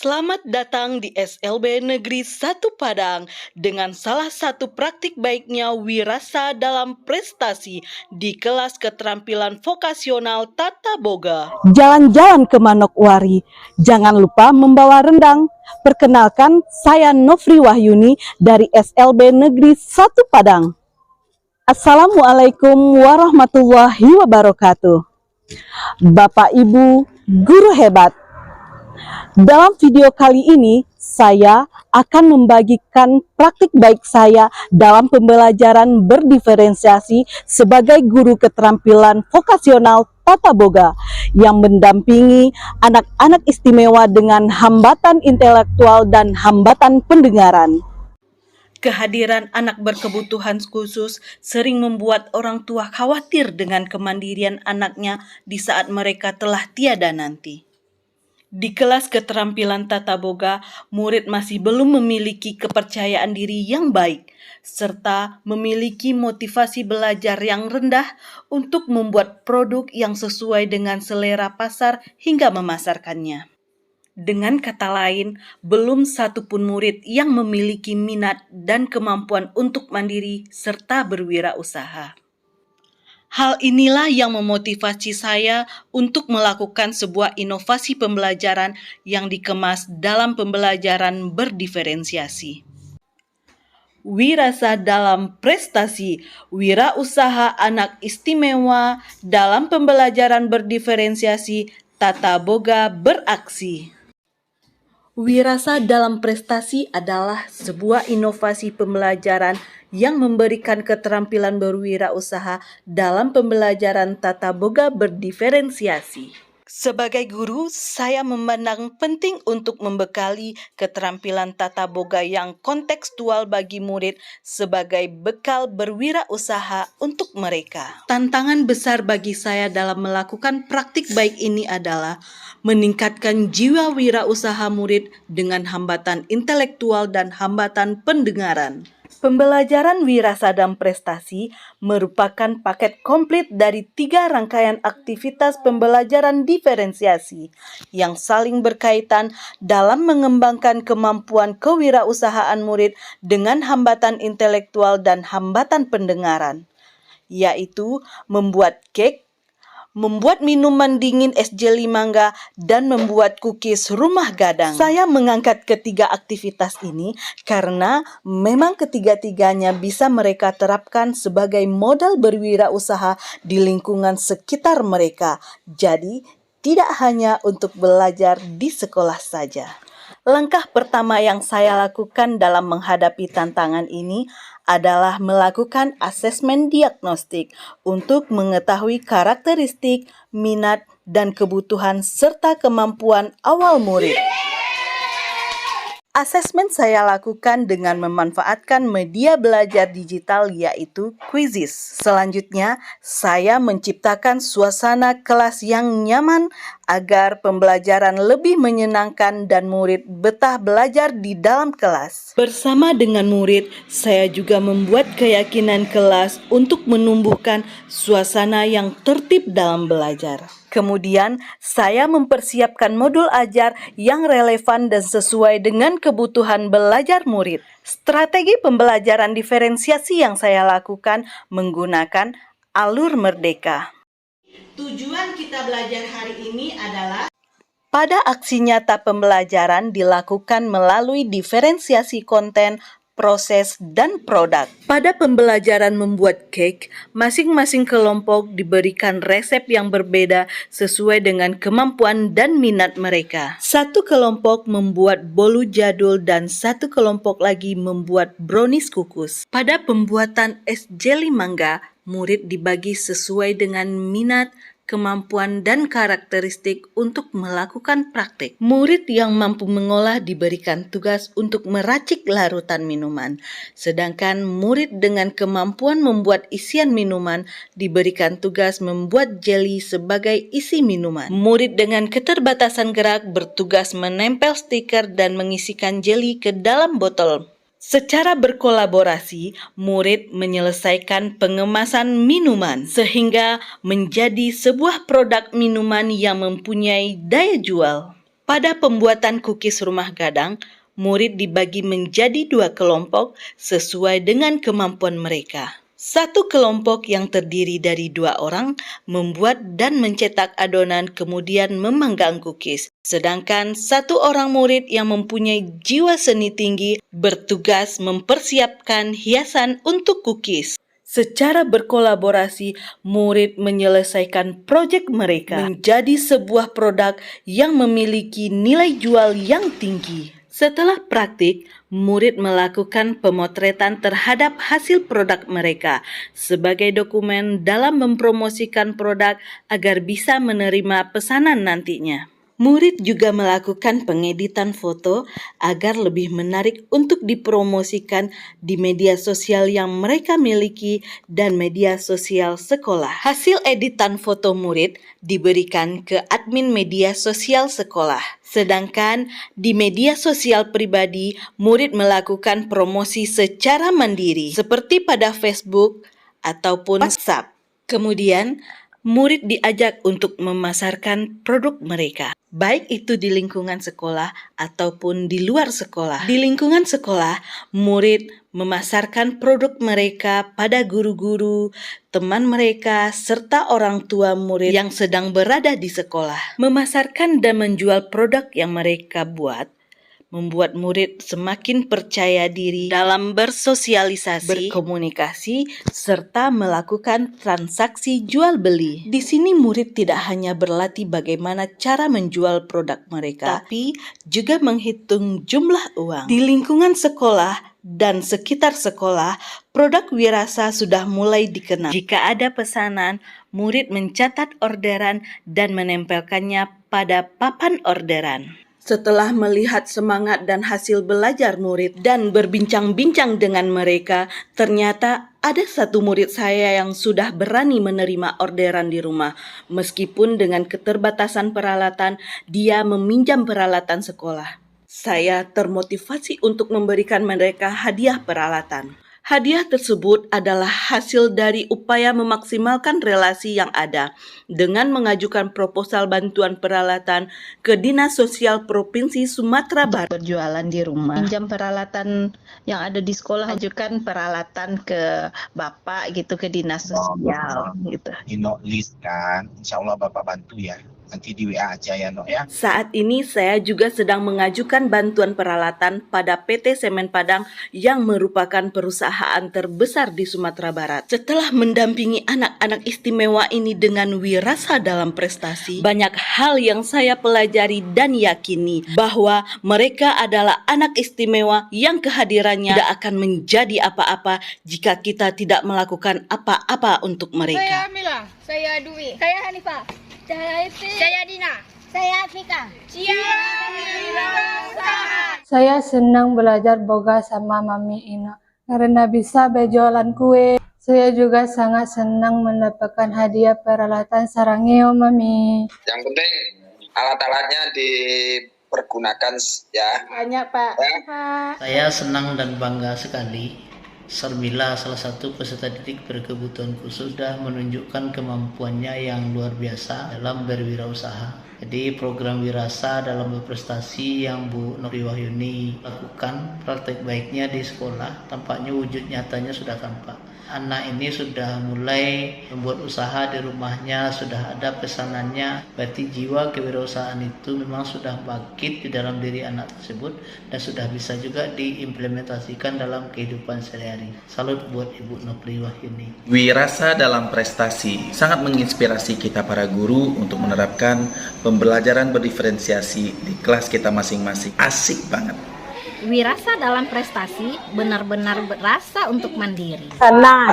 Selamat datang di SLB Negeri 1 Padang dengan salah satu praktik baiknya Wirasa dalam prestasi di kelas keterampilan vokasional Tata Boga. Jalan-jalan ke Manokwari, jangan lupa membawa rendang. Perkenalkan, saya Nofri Wahyuni dari SLB Negeri 1 Padang. Assalamualaikum warahmatullahi wabarakatuh. Bapak Ibu, guru hebat. Dalam video kali ini, saya akan membagikan praktik baik saya dalam pembelajaran berdiferensiasi sebagai guru keterampilan vokasional Tata Boga yang mendampingi anak-anak istimewa dengan hambatan intelektual dan hambatan pendengaran. Kehadiran anak berkebutuhan khusus sering membuat orang tua khawatir dengan kemandirian anaknya di saat mereka telah tiada nanti. Di kelas keterampilan Tata Boga, murid masih belum memiliki kepercayaan diri yang baik, serta memiliki motivasi belajar yang rendah untuk membuat produk yang sesuai dengan selera pasar hingga memasarkannya. Dengan kata lain, belum satu pun murid yang memiliki minat dan kemampuan untuk mandiri serta berwirausaha. Hal inilah yang memotivasi saya untuk melakukan sebuah inovasi pembelajaran yang dikemas dalam pembelajaran berdiferensiasi. Wirasa dalam prestasi, wirausaha anak istimewa dalam pembelajaran berdiferensiasi, Tata Boga beraksi. Wirasa dalam prestasi adalah sebuah inovasi pembelajaran yang memberikan keterampilan berwirausaha dalam pembelajaran Tata Boga berdiferensiasi. Sebagai guru, saya memandang penting untuk membekali keterampilan Tata Boga yang kontekstual bagi murid sebagai bekal berwirausaha untuk mereka. Tantangan besar bagi saya dalam melakukan praktik baik ini adalah meningkatkan jiwa wirausaha murid dengan hambatan intelektual dan hambatan pendengaran. Pembelajaran wirasa dan prestasi merupakan paket komplit dari 3 rangkaian aktivitas pembelajaran diferensiasi yang saling berkaitan dalam mengembangkan kemampuan kewirausahaan murid dengan hambatan intelektual dan hambatan pendengaran, yaitu membuat cake, membuat minuman dingin es jeli mangga, dan membuat cookies rumah gadang. Saya mengangkat ketiga aktivitas ini karena memang ketiga-tiganya bisa mereka terapkan sebagai modal berwirausaha di lingkungan sekitar mereka. Jadi, tidak hanya untuk belajar di sekolah saja. Langkah pertama yang saya lakukan dalam menghadapi tantangan ini adalah melakukan asesmen diagnostik untuk mengetahui karakteristik, minat, dan kebutuhan serta kemampuan awal murid. Asesmen saya lakukan dengan memanfaatkan media belajar digital yaitu Quizizz. Selanjutnya, saya menciptakan suasana kelas yang nyaman agar pembelajaran lebih menyenangkan dan murid betah belajar di dalam kelas. Bersama dengan murid, saya juga membuat keyakinan kelas untuk menumbuhkan suasana yang tertib dalam belajar. Kemudian, saya mempersiapkan modul ajar yang relevan dan sesuai dengan kebutuhan belajar murid. Strategi pembelajaran diferensiasi yang saya lakukan menggunakan alur merdeka. Tujuan kita belajar hari ini adalah pada aksi nyata pembelajaran dilakukan melalui diferensiasi konten, proses, dan produk. Pada pembelajaran membuat cake, masing-masing kelompok diberikan resep yang berbeda sesuai dengan kemampuan dan minat mereka. Satu kelompok membuat bolu jadul dan satu kelompok lagi membuat brownies kukus. Pada pembuatan es jeli mangga, murid dibagi sesuai dengan minat, kemampuan, dan karakteristik untuk melakukan praktik. Murid yang mampu mengolah diberikan tugas untuk meracik larutan minuman, sedangkan murid dengan kemampuan membuat isian minuman diberikan tugas membuat jeli sebagai isi minuman. Murid dengan keterbatasan gerak bertugas menempel stiker dan mengisikan jeli ke dalam botol. Secara berkolaborasi, murid menyelesaikan pengemasan minuman sehingga menjadi sebuah produk minuman yang mempunyai daya jual. Pada pembuatan cookies rumah gadang, murid dibagi menjadi 2 kelompok sesuai dengan kemampuan mereka. Satu kelompok yang terdiri dari 2 orang membuat dan mencetak adonan kemudian memanggang cookies. Sedangkan 1 orang murid yang mempunyai jiwa seni tinggi bertugas mempersiapkan hiasan untuk cookies. Secara berkolaborasi, murid menyelesaikan proyek mereka menjadi sebuah produk yang memiliki nilai jual yang tinggi. Setelah praktik, murid melakukan pemotretan terhadap hasil produk mereka sebagai dokumen dalam mempromosikan produk agar bisa menerima pesanan nantinya. Murid juga melakukan pengeditan foto agar lebih menarik untuk dipromosikan di media sosial yang mereka miliki dan media sosial sekolah. Hasil editan foto murid diberikan ke admin media sosial sekolah. Sedangkan di media sosial pribadi, murid melakukan promosi secara mandiri seperti pada Facebook ataupun WhatsApp. Kemudian, murid diajak untuk memasarkan produk mereka, baik itu di lingkungan sekolah ataupun di luar sekolah. Di lingkungan sekolah, murid memasarkan produk mereka pada guru-guru, teman mereka, serta orang tua murid yang sedang berada di sekolah. Memasarkan dan menjual produk yang mereka buat membuat murid semakin percaya diri dalam bersosialisasi, berkomunikasi, serta melakukan transaksi jual beli. Di sini murid tidak hanya berlatih bagaimana cara menjual produk mereka, tapi juga menghitung jumlah uang. Di lingkungan sekolah dan sekitar sekolah, produk Wirasa sudah mulai dikenal. Jika ada pesanan, murid mencatat orderan dan menempelkannya pada papan orderan. Setelah melihat semangat dan hasil belajar murid dan berbincang-bincang dengan mereka, ternyata ada 1 murid saya yang sudah berani menerima orderan di rumah. Meskipun dengan keterbatasan peralatan, dia meminjam peralatan sekolah. Saya termotivasi untuk memberikan mereka hadiah peralatan. Hadiah tersebut adalah hasil dari upaya memaksimalkan relasi yang ada dengan mengajukan proposal bantuan peralatan ke Dinas Sosial Provinsi Sumatera Barat. Berjualan di rumah, pinjam peralatan yang ada di sekolah, ajukan peralatan ke Bapak gitu, ke Dinas Sosial gitu. Ino list kan, insya Allah Bapak bantu ya. Nanti di WA aja ya, Nok ya. Saat ini saya juga sedang mengajukan bantuan peralatan pada PT Semen Padang yang merupakan perusahaan terbesar di Sumatera Barat. Setelah mendampingi anak-anak istimewa ini dengan wirasa dalam prestasi, banyak hal yang saya pelajari dan yakini bahwa mereka adalah anak istimewa yang kehadirannya tidak akan menjadi apa-apa jika kita tidak melakukan apa-apa untuk mereka. Saya Mila, saya Dwi, saya Hanifah, saya Iti, saya Dina, saya Afika. Saya senang belajar boga sama Mami Ina karena bisa berjualan kue. Saya juga sangat senang mendapatkan hadiah peralatan sarangeo, Mami. Yang penting alat-alatnya dipergunakan ya. Banyak, Pak. Ya. Saya senang dan bangga sekali Sarmila, salah satu peserta didik berkebutuhan khusus, sudah menunjukkan kemampuannya yang luar biasa dalam berwirausaha. Jadi program Wirasa dalam berprestasi yang Bu Nofri Wahyuni lakukan, praktek baiknya di sekolah, tampaknya wujud nyatanya sudah tampak. Anak ini sudah mulai membuat usaha di rumahnya, sudah ada pesanannya. Berarti jiwa kewirausahaan itu memang sudah bangkit di dalam diri anak tersebut dan sudah bisa juga diimplementasikan dalam kehidupan sehari-hari. Salut buat Ibu Nofri Wahyuni. Wirasa dalam prestasi sangat menginspirasi kita para guru untuk menerapkan pembelajaran berdiferensiasi di kelas kita masing-masing. Asik banget. Wirasa dalam prestasi benar-benar berasa untuk mandiri. Senang,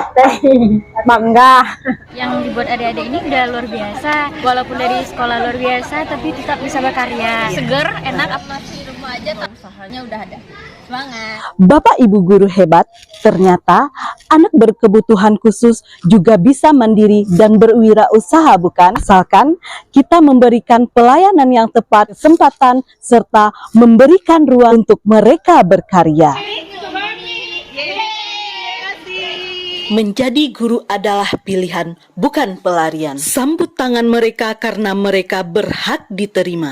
bangga. Yang dibuat adik-adik ini udah luar biasa. Walaupun dari sekolah luar biasa, tapi tetap bisa berkarya. Seger, enak. Masih di rumah aja, tak usahanya udah ada. Semangat. Bapak Ibu guru hebat, ternyata anak berkebutuhan khusus juga bisa mandiri dan berwirausaha, bukan? Asalkan kita memberikan pelayanan yang tepat, kesempatan, serta memberikan ruang untuk mereka berkarya. Menjadi guru adalah pilihan, bukan pelarian. Sambut tangan mereka karena mereka berhak diterima.